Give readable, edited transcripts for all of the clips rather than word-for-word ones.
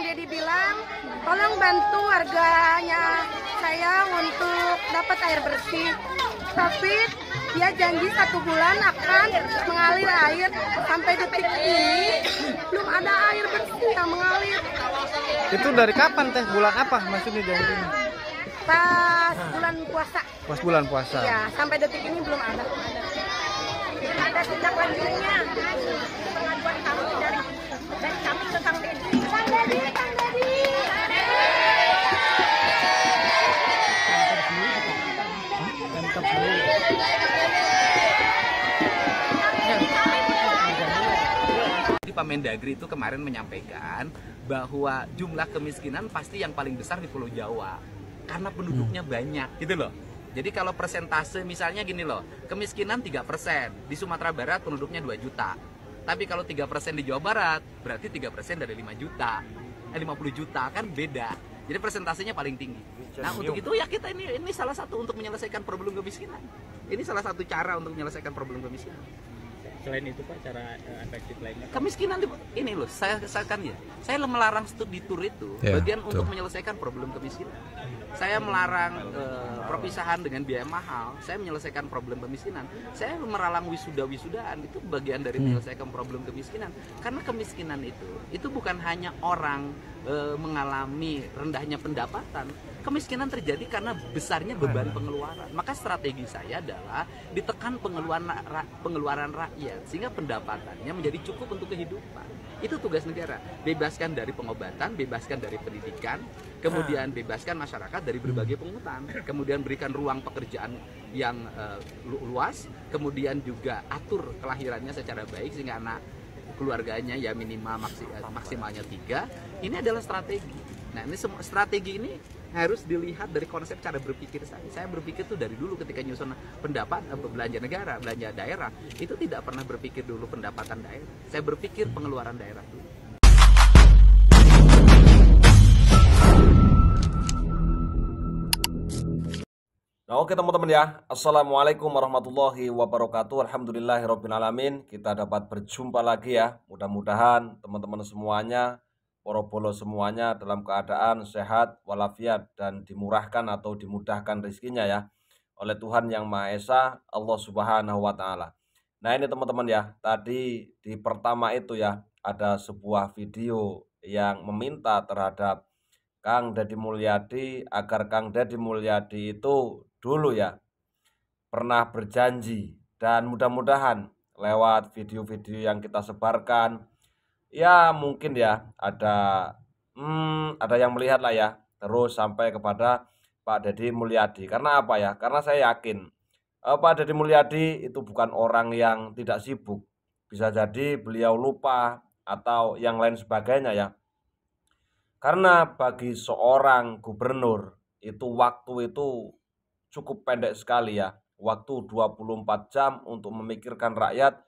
Dedi bilang, tolong bantu warganya saya untuk dapat air bersih. Tapi dia janji 1 bulan akan mengalir air. Sampai detik ini belum ada air bersih yang mengalir. Itu dari kapan teh? Bulan apa maksudnya janjinya? Pas bulan puasa. Pas bulan puasa. Ya, sampai detik ini belum ada. Ada tindak lanjutnya. Pengaduan kami dari kami ke Kang Dedi. Kang Dedi, Kang Dedi. Di Pak Mendagri itu kemarin menyampaikan bahwa jumlah kemiskinan pasti yang paling besar di Pulau Jawa karena penduduknya banyak gitu loh. Jadi kalau persentase misalnya gini loh, kemiskinan 3%, di Sumatera Barat penduduknya 2 juta. Tapi kalau 3% di Jawa Barat, berarti 3% dari 5 juta. 50 juta kan beda. Jadi persentasenya paling tinggi. Nah untuk itu ya kita ini salah satu untuk menyelesaikan problem kemiskinan. Ini salah satu cara untuk menyelesaikan problem kemiskinan. Selain itu Pak, cara efektif lainnya? Kemiskinan ini loh, saya kan ya, saya melarang studi tur itu bagian untuk menyelesaikan problem kemiskinan. Saya melarang perpisahan dengan biaya mahal, saya menyelesaikan problem kemiskinan. Saya meralang wisuda-wisudaan, itu bagian dari menyelesaikan problem kemiskinan. Karena kemiskinan itu bukan hanya orang mengalami rendahnya pendapatan. Kemiskinan terjadi karena besarnya beban pengeluaran. Maka strategi saya adalah ditekan pengeluaran rakyat sehingga pendapatannya menjadi cukup untuk kehidupan. Itu tugas negara. Bebaskan dari pengobatan, bebaskan dari pendidikan, kemudian bebaskan masyarakat dari berbagai pungutan, kemudian berikan ruang pekerjaan yang luas, kemudian juga atur kelahirannya secara baik sehingga anak keluarganya ya minimal maksimalnya 3. Ini adalah strategi. Nah, ini strategi ini harus dilihat dari konsep cara berpikir saya. Saya berpikir tuh dari dulu ketika nyusun belanja negara, belanja daerah, itu tidak pernah berpikir dulu pendapatan daerah. Saya berpikir pengeluaran daerah dulu. Nah, oke teman-teman ya. Assalamualaikum warahmatullahi wabarakatuh. Alhamdulillahirrabbilalamin. Kita dapat berjumpa lagi ya. Mudah-mudahan teman-teman semuanya, Porobolo semuanya dalam keadaan sehat walafiat dan dimurahkan atau dimudahkan rezekinya ya oleh Tuhan Yang Maha Esa, Allah Subhanahu wa taala. Nah, ini teman-teman ya, tadi di pertama itu ya ada sebuah video yang meminta terhadap Kang Deddy Mulyadi agar Kang Deddy Mulyadi itu dulu ya pernah berjanji, dan mudah-mudahan lewat video-video yang kita sebarkan ya mungkin ya ada yang melihat lah ya, terus sampai kepada Pak Deddy Mulyadi. Karena apa ya? Karena saya yakin Pak Deddy Mulyadi itu bukan orang yang tidak sibuk. Bisa jadi beliau lupa atau yang lain sebagainya ya. Karena bagi seorang gubernur itu waktu itu cukup pendek sekali ya. Waktu 24 jam untuk memikirkan rakyat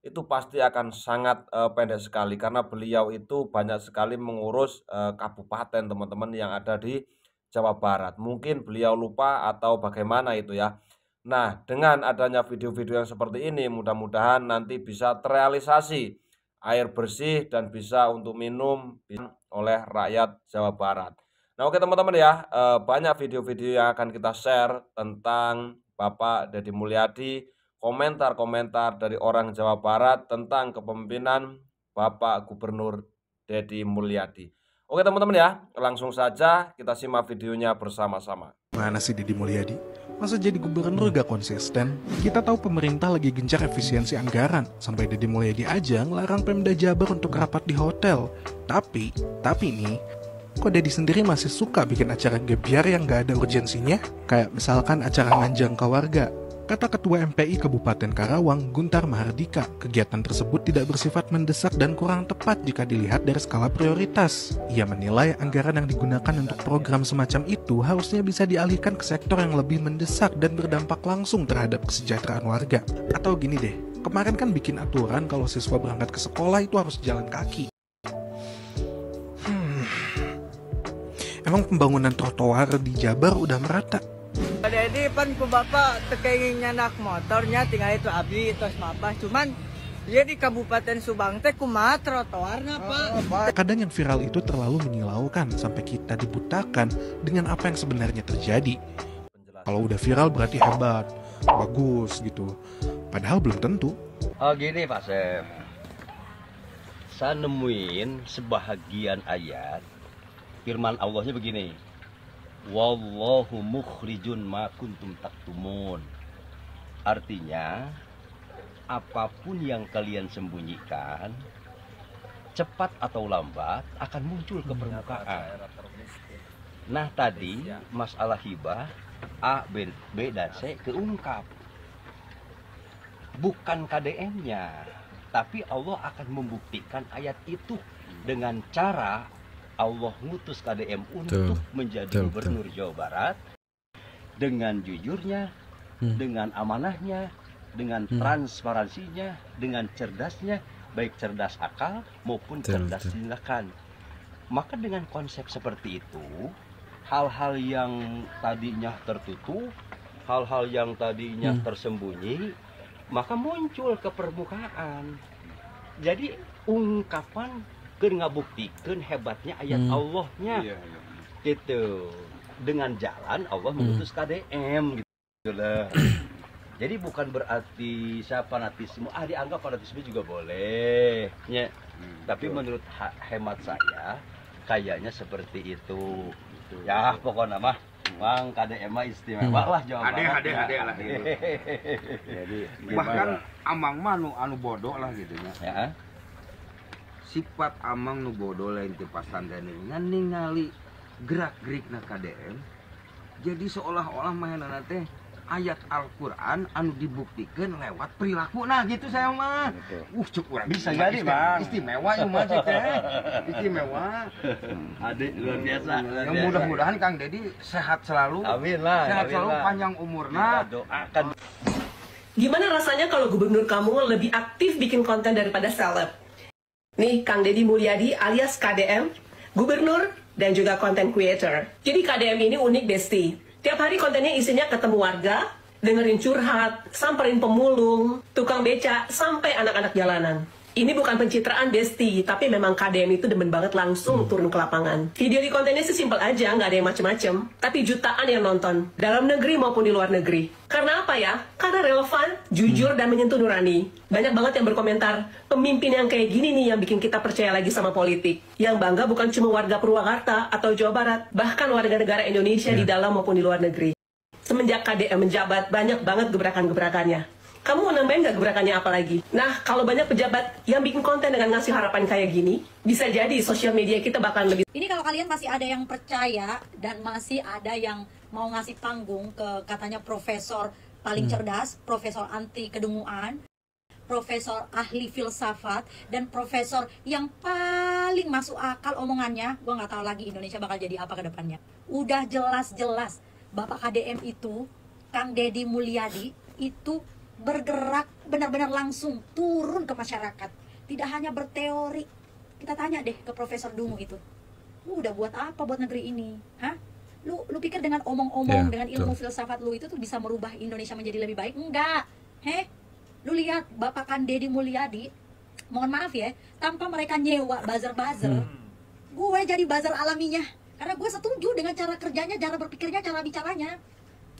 itu pasti akan sangat pendek sekali, karena beliau itu banyak sekali mengurus kabupaten teman-teman yang ada di Jawa Barat. Mungkin beliau lupa atau bagaimana itu ya. Nah, dengan adanya video-video yang seperti ini, mudah-mudahan nanti bisa terrealisasi air bersih dan bisa untuk minum oleh rakyat Jawa Barat. Nah, oke teman-teman ya, banyak video-video yang akan kita share tentang Bapak Deddy Mulyadi, komentar-komentar dari orang Jawa Barat tentang kepemimpinan Bapak Gubernur Deddy Mulyadi. Oke teman-teman ya, langsung saja kita simak videonya bersama-sama. Mana sih Deddy Mulyadi? Masa jadi gubernur gak konsisten? Kita tahu pemerintah lagi gencar efisiensi anggaran, sampai Deddy Mulyadi aja ngelarang Pemda Jabar untuk rapat di hotel. Tapi nih, kok Deddy sendiri masih suka bikin acara gebyar yang gak ada urgensinya? Kayak misalkan acara nganjang ke warga. Kata Ketua MPI Kabupaten Karawang, Guntar Mahardika, kegiatan tersebut tidak bersifat mendesak dan kurang tepat jika dilihat dari skala prioritas. Ia menilai anggaran yang digunakan untuk program semacam itu harusnya bisa dialihkan ke sektor yang lebih mendesak dan berdampak langsung terhadap kesejahteraan warga. Atau gini deh, kemarin kan bikin aturan kalau siswa berangkat ke sekolah itu harus jalan kaki. Emang pembangunan trotoar di Jabar udah merata? Jadi pan ku bapak tekengingnya nak motornya tinggal itu abdi terus mapas, cuman Dia di Kabupaten Subang teh kumaha trotoarna, Pak. Kadang yang viral itu terlalu menyilaukan sampai kita dibutakan dengan apa yang sebenarnya terjadi. Kalau udah viral berarti hebat, bagus gitu. Padahal belum tentu. Oh gini Pak Sef, saya nemuin sebahagian ayat firman Allahnya begini, wallahu mukhrijun ma kuntum taktumun. Artinya apapun yang kalian sembunyikan cepat atau lambat akan muncul ke permukaan. Nah tadi masalah hibah A, B, dan C keungkap. Bukan KDM-nya, tapi Allah akan membuktikan ayat itu dengan cara Allah ngutus KDM untuk menjadi gubernur Jawa Barat dengan jujurnya, dengan amanahnya, dengan transparansinya, dengan cerdasnya, baik cerdas akal maupun cerdas tindakan. Maka dengan konsep seperti itu, hal-hal yang tadinya tertutup, hal-hal yang tadinya tersembunyi, maka muncul ke permukaan. Jadi ungkapan ngabuktikan hebatnya ayat Allahnya, gitu. Dengan jalan Allah mengutus KDM, gitu lah. Jadi bukan berarti saya fanatisme, dianggap fanatisme juga boleh, ya. Tapi menurut hemat saya, kayaknya seperti itu. Ya pokoknya mah, Bang KDM mah istimewa lah Jawa Barat. Ade lah. Jadi bahkan amang mah anu bodoh lah gitu ya. Sifat amang nu bodoh lain teu pasandana ningali gerak-gerikna KDM. Jadi seolah-olah mainana teh ayat Al-Quran anu dibuktikan lewat perilaku, nah gitu saya mah. Cukup orang bisa jadi Bang. Istimewa yang mah teh. Istimewa. Adik luar biasa. Ya mudah-mudahan Kang Dedi sehat selalu. Amin lah. Sehat selalu, panjang umurna. Doakan. Gimana rasanya kalau gubernur kamu lebih aktif bikin konten daripada seleb? Nih Kang Deddy Mulyadi alias KDM, gubernur dan juga content creator. Jadi KDM ini unik Besti. Tiap hari kontennya isinya ketemu warga, dengerin curhat, samperin pemulung, tukang beca, sampai anak-anak jalanan. Ini bukan pencitraan Besti, tapi memang KDM itu demen banget langsung turun ke lapangan. Video di kontennya sih simpel aja, nggak ada yang macem-macem. Tapi jutaan yang nonton, dalam negeri maupun di luar negeri. Karena apa ya? Karena relevan, jujur, dan menyentuh nurani. Banyak banget yang berkomentar, pemimpin yang kayak gini nih yang bikin kita percaya lagi sama politik. Yang bangga bukan cuma warga Purwakarta atau Jawa Barat, bahkan warga negara Indonesia di dalam maupun di luar negeri. Semenjak KDM menjabat, banyak banget gebrakan-gebrakannya. Kamu mau nambahin nggak gebrakannya apa lagi? Nah, kalau banyak pejabat yang bikin konten dengan ngasih harapan kayak gini, bisa jadi sosial media kita bakal lebih... Ini kalau kalian masih ada yang percaya dan masih ada yang mau ngasih panggung ke katanya profesor paling cerdas, profesor anti kedunguan, profesor ahli filsafat, dan profesor yang paling masuk akal omongannya, gue nggak tahu lagi Indonesia bakal jadi apa ke depannya. Udah jelas-jelas Bapak KDM itu, Kang Deddy Mulyadi, itu bergerak benar-benar langsung turun ke masyarakat, tidak hanya berteori. Kita tanya deh ke Profesor Dungu itu, lu udah buat apa buat negeri ini? Hah? Lu pikir dengan omong-omong, dengan ilmu filsafat lu itu tuh bisa merubah Indonesia menjadi lebih baik? Enggak. Lu lihat Bapak Kang Deddy Mulyadi, mohon maaf ya, tanpa mereka nyewa buzzer-buzzer, gue jadi buzzer alaminya, karena gue setuju dengan cara kerjanya, cara berpikirnya, cara bicaranya.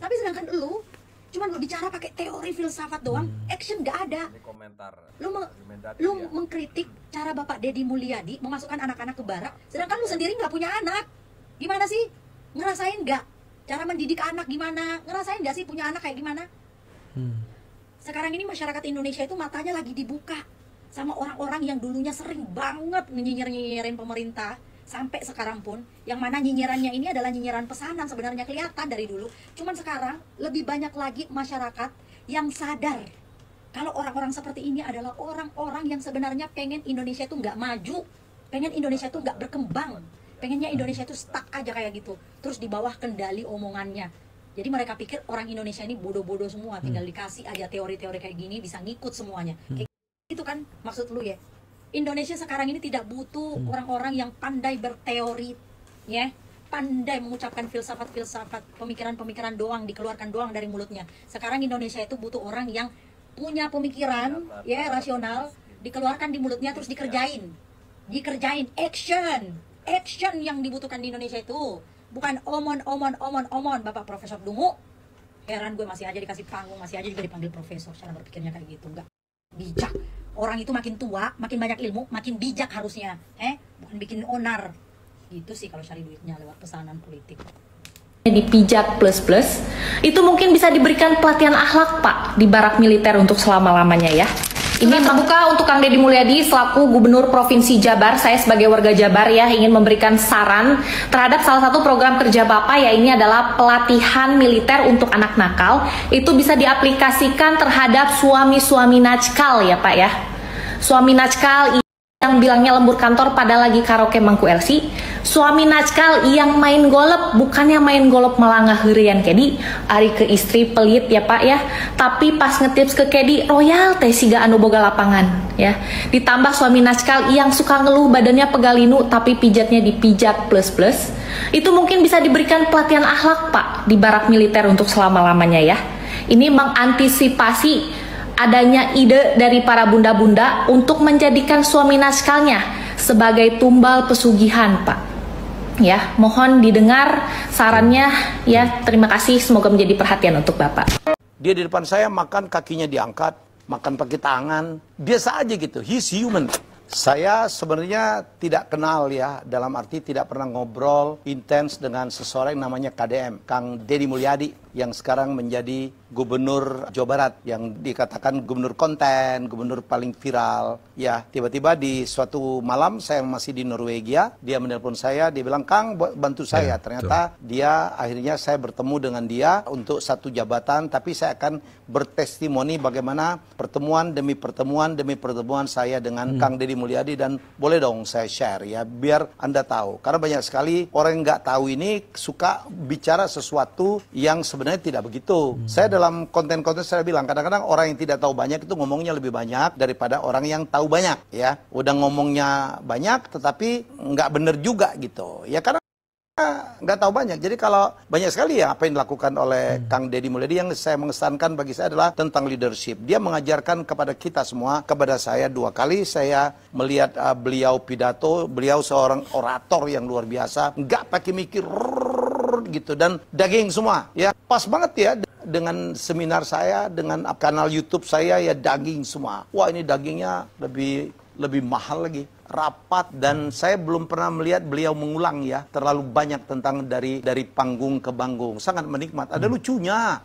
Tapi sedangkan lu cuman lu bicara pakai teori filsafat doang, action gak ada. Lu mengkritik cara Bapak Deddy Mulyadi memasukkan anak-anak ke barak, sedangkan lu sendiri nggak punya anak. Gimana sih? Ngerasain nggak cara mendidik anak gimana? Ngerasain nggak sih punya anak kayak gimana? Sekarang ini masyarakat Indonesia itu matanya lagi dibuka sama orang-orang yang dulunya sering banget nyinyir-nyinyirin pemerintah. Sampai sekarang pun, yang mana nyinyirannya ini adalah nyinyiran pesanan, sebenarnya kelihatan dari dulu. Cuman sekarang lebih banyak lagi masyarakat yang sadar kalau orang-orang seperti ini adalah orang-orang yang sebenarnya pengen Indonesia itu nggak maju, pengen Indonesia itu nggak berkembang, pengennya Indonesia itu stuck aja kayak gitu, terus di bawah kendali omongannya. Jadi mereka pikir orang Indonesia ini bodoh-bodoh semua, tinggal dikasih aja teori-teori kayak gini bisa ngikut semuanya. Kayak gitu kan maksud lu ya? Indonesia sekarang ini tidak butuh orang-orang yang pandai berteori, ya, pandai mengucapkan filsafat-filsafat, pemikiran-pemikiran doang, dikeluarkan doang dari mulutnya. Sekarang Indonesia itu butuh orang yang punya pemikiran ya rasional, dikeluarkan di mulutnya terus dikerjain, action yang dibutuhkan di Indonesia itu bukan omon Bapak Profesor Dungu. Heran gue masih aja dikasih panggung, masih aja juga dipanggil profesor. Cara berpikirnya kayak gitu, nggak bijak. Orang itu makin tua, makin banyak ilmu, makin bijak harusnya, bukan bikin onar. Gitu sih kalau cari duitnya lewat pesanan politik. Di pijak plus itu mungkin bisa diberikan pelatihan akhlak Pak di barak militer untuk selama-lamanya ya. Ini terbuka untuk Kang Deddy Mulyadi selaku Gubernur Provinsi Jabar. Saya sebagai warga Jabar ya ingin memberikan saran terhadap salah satu program kerja Bapak, ya ini adalah pelatihan militer untuk anak nakal. Itu bisa diaplikasikan terhadap suami-suami najkal ya Pak ya. Suami najkal yang bilangnya lembur kantor pada lagi karaoke mangku LC, suami najkal yang main golep, bukannya main golep malah ngaheurean kedi, ari ke istri pelit ya Pak ya, tapi pas ngetips ke kedi royal teh siga anu boga lapangan ya. Ditambah suami najkal yang suka ngeluh badannya pegalinu tapi pijatnya dipijat plus, itu mungkin bisa diberikan pelatihan akhlak Pak di barak militer untuk selama-lamanya ya. Ini mengantisipasi adanya ide dari para bunda-bunda untuk menjadikan suami najkalnya sebagai tumbal pesugihan Pak. Ya, mohon didengar sarannya ya. Terima kasih, semoga menjadi perhatian untuk Bapak. Dia di depan saya makan kakinya diangkat, makan pakai tangan, biasa aja gitu. He's human. Saya sebenarnya tidak kenal ya, dalam arti tidak pernah ngobrol intens dengan seseorang yang namanya KDM, Kang Deddy Mulyadi, yang sekarang menjadi Gubernur Jawa Barat, yang dikatakan gubernur konten, gubernur paling viral. Ya, tiba-tiba di suatu malam saya masih di Norwegia, dia menelpon saya, dia bilang, Kang bantu saya. Ternyata dia akhirnya saya bertemu dengan dia untuk satu jabatan, tapi saya akan bertestimoni bagaimana pertemuan demi pertemuan saya dengan Kang Deddy Mulyadi, dan boleh dong saya share ya, biar Anda tahu. Karena banyak sekali orang yang nggak tahu ini suka bicara sesuatu yang sebenarnya tidak begitu. Saya dalam konten-konten saya bilang, kadang-kadang orang yang tidak tahu banyak itu ngomongnya lebih banyak daripada orang yang tahu banyak ya. Udah ngomongnya banyak tetapi nggak bener juga gitu. Ya karena nggak tahu banyak. Jadi kalau banyak sekali ya apa yang dilakukan oleh Kang Deddy Mulyadi, yang saya mengesankan bagi saya adalah tentang leadership. Dia mengajarkan kepada kita semua, kepada saya 2 kali saya melihat beliau pidato. Beliau seorang orator yang luar biasa, nggak pakai mikir gitu, dan daging semua ya. Pas banget ya dengan seminar saya, dengan kanal YouTube saya ya, daging semua. Wah, ini dagingnya lebih mahal lagi, rapat, dan saya belum pernah melihat beliau mengulang ya terlalu banyak tentang dari panggung ke panggung. Sangat menikmat, ada lucunya,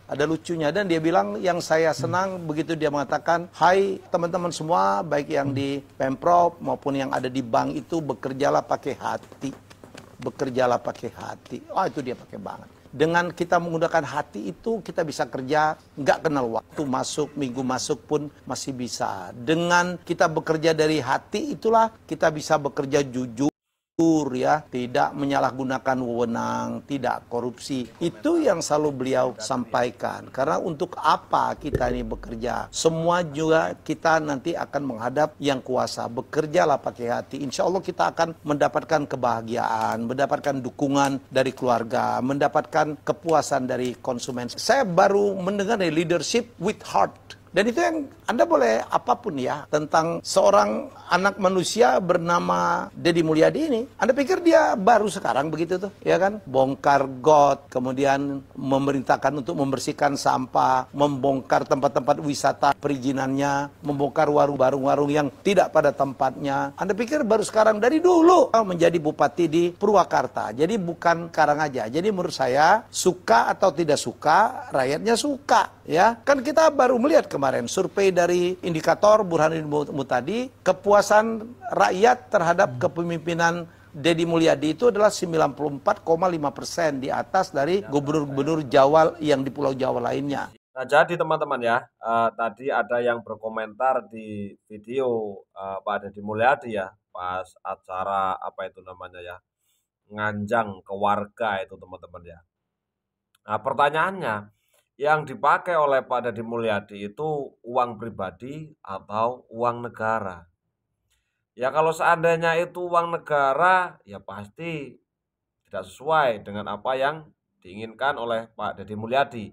dan dia bilang yang saya senang begitu dia mengatakan, hai teman-teman semua, baik yang di Pemprov maupun yang ada di bank itu, bekerjalah pakai hati. Oh, itu dia pakai banget. Dengan kita menggunakan hati itu, kita bisa kerja nggak kenal waktu, masuk minggu masuk pun masih bisa. Dengan kita bekerja dari hati itulah kita bisa bekerja jujur ya, tidak menyalahgunakan wewenang, tidak korupsi. Itu yang selalu beliau sampaikan. Karena untuk apa kita ini bekerja? Semua juga kita nanti akan menghadap yang kuasa. Bekerjalah pakai hati. Insya Allah kita akan mendapatkan kebahagiaan, mendapatkan dukungan dari keluarga, mendapatkan kepuasan dari konsumen. Saya baru mendengar dari leadership with heart. Dan itu yang Anda boleh apapun ya tentang seorang anak manusia bernama Deddy Mulyadi ini. Anda pikir dia baru sekarang begitu tuh, ya kan? Bongkar got, kemudian memerintahkan untuk membersihkan sampah, membongkar tempat-tempat wisata perizinannya, membongkar warung-warung yang tidak pada tempatnya. Anda pikir baru sekarang? Dari dulu menjadi bupati di Purwakarta. Jadi bukan sekarang aja. Jadi menurut saya, suka atau tidak suka, rakyatnya suka. Ya, kan kita baru melihat kemarin survei dari indikator Burhanuddin Muhtadi, kepuasan rakyat terhadap kepemimpinan Deddy Mulyadi itu adalah 94,5%, di atas dari gubernur-gubernur Jawa yang di Pulau Jawa lainnya. Nah, jadi teman-teman ya, tadi ada yang berkomentar di video Pak Deddy Mulyadi ya, pas acara apa itu namanya ya, nganjang ke warga itu teman-teman ya. Nah, pertanyaannya, yang dipakai oleh Pak Deddy Mulyadi itu uang pribadi atau uang negara? Ya kalau seandainya itu uang negara, ya pasti tidak sesuai dengan apa yang diinginkan oleh Pak Deddy Mulyadi.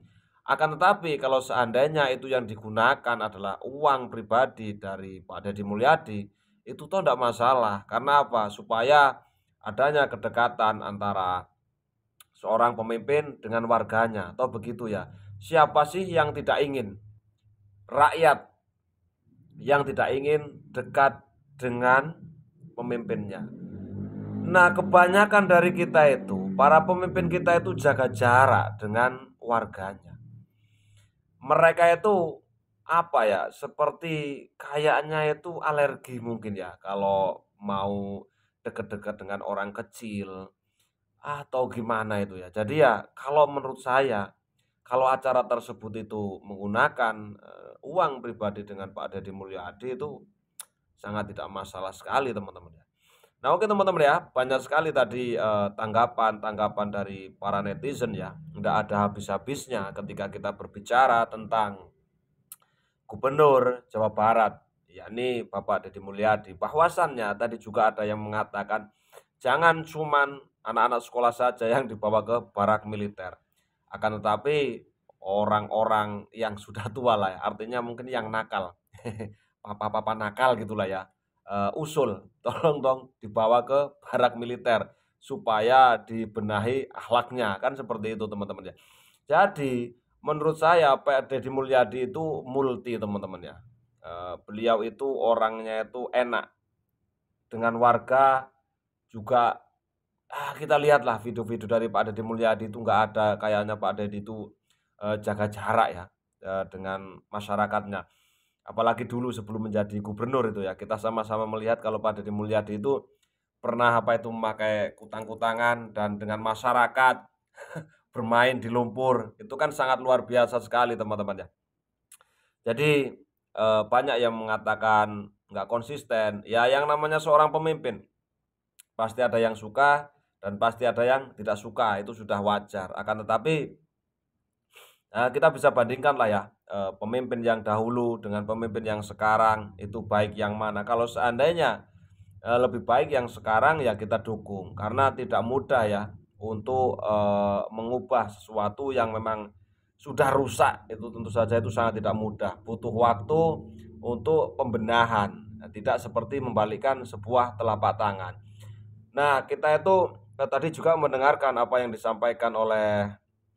Akan tetapi kalau seandainya itu yang digunakan adalah uang pribadi dari Pak Deddy Mulyadi, itu toh tidak masalah. Karena apa? Supaya adanya kedekatan antara seorang pemimpin dengan warganya. Toh begitu ya. Siapa sih yang tidak ingin? Rakyat yang tidak ingin dekat dengan pemimpinnya. Nah, kebanyakan dari kita itu, para pemimpin kita itu jaga jarak dengan warganya. Mereka itu apa ya, seperti kayaknya itu alergi mungkin ya kalau mau dekat-dekat dengan orang kecil atau gimana itu ya. Jadi ya kalau menurut saya, kalau acara tersebut itu menggunakan uang pribadi dengan Pak Deddy Mulyadi itu sangat tidak masalah sekali teman-teman ya. Nah oke teman-teman ya, banyak sekali tadi tanggapan dari para netizen ya. Tidak ada habis-habisnya ketika kita berbicara tentang Gubernur Jawa Barat, yakni Bapak Deddy Mulyadi. Bahwasannya tadi juga ada yang mengatakan jangan cuman anak-anak sekolah saja yang dibawa ke barak militer. Akan tetapi orang-orang yang sudah tua lah ya, artinya mungkin yang nakal, papa-papa nakal gitulah ya. Usul tolong dong dibawa ke barak militer supaya dibenahi akhlaknya, kan seperti itu teman-teman ya. Jadi menurut saya Pak Deddy Mulyadi itu multi teman-teman ya. Beliau itu orangnya itu enak dengan warga juga. Kita lihatlah video-video dari Pak Deddy Mulyadi itu nggak ada kayaknya Pak Deddy itu jaga jarak ya dengan masyarakatnya. Apalagi dulu sebelum menjadi gubernur itu ya, kita sama-sama melihat kalau Pak Deddy Mulyadi itu pernah memakai kutang-kutangan dan dengan masyarakat bermain di lumpur. Itu kan sangat luar biasa sekali teman-teman ya. Jadi banyak yang mengatakan nggak konsisten. Ya yang namanya seorang pemimpin pasti ada yang suka dan pasti ada yang tidak suka, itu sudah wajar. Akan tetapi kita bisa bandingkan lah ya, pemimpin yang dahulu dengan pemimpin yang sekarang itu baik yang mana. Kalau seandainya lebih baik yang sekarang ya kita dukung, karena tidak mudah ya untuk mengubah sesuatu yang memang sudah rusak. Itu tentu saja itu sangat tidak mudah, butuh waktu untuk pembenahan, tidak seperti membalikkan sebuah telapak tangan. Nah kita itu tadi juga mendengarkan apa yang disampaikan oleh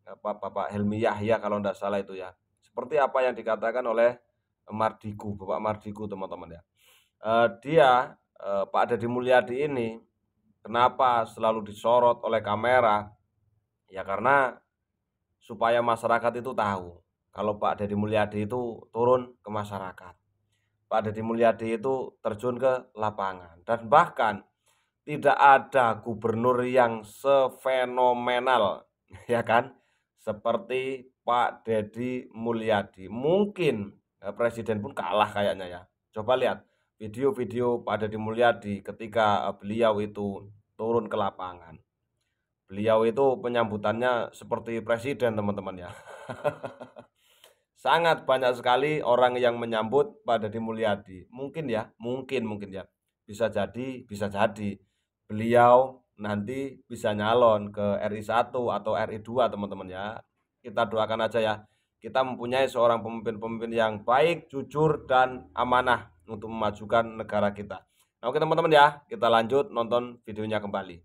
Bapak Helmi Yahya kalau tidak salah itu ya, seperti apa yang dikatakan oleh Mardigu, Bapak Mardigu teman-teman ya. Dia Pak Deddy Mulyadi ini kenapa selalu disorot oleh kamera? Ya karena supaya masyarakat itu tahu kalau Pak Deddy Mulyadi itu turun ke masyarakat. Pak Deddy Mulyadi itu terjun ke lapangan, dan bahkan tidak ada gubernur yang sefenomenal ya kan seperti Pak Deddy Mulyadi. Mungkin presiden pun kalah kayaknya ya. Coba lihat video-video Pak Deddy Mulyadi ketika beliau itu turun ke lapangan. Beliau itu penyambutannya seperti presiden teman-teman ya. Sangat banyak sekali orang yang menyambut Pak Deddy Mulyadi. Mungkin ya. Bisa jadi beliau nanti bisa nyalon ke RI 1 atau RI 2 teman-teman ya. Kita doakan aja ya, kita mempunyai seorang pemimpin-pemimpin yang baik, jujur, dan amanah untuk memajukan negara kita. Nah oke teman-teman ya, kita lanjut nonton videonya kembali.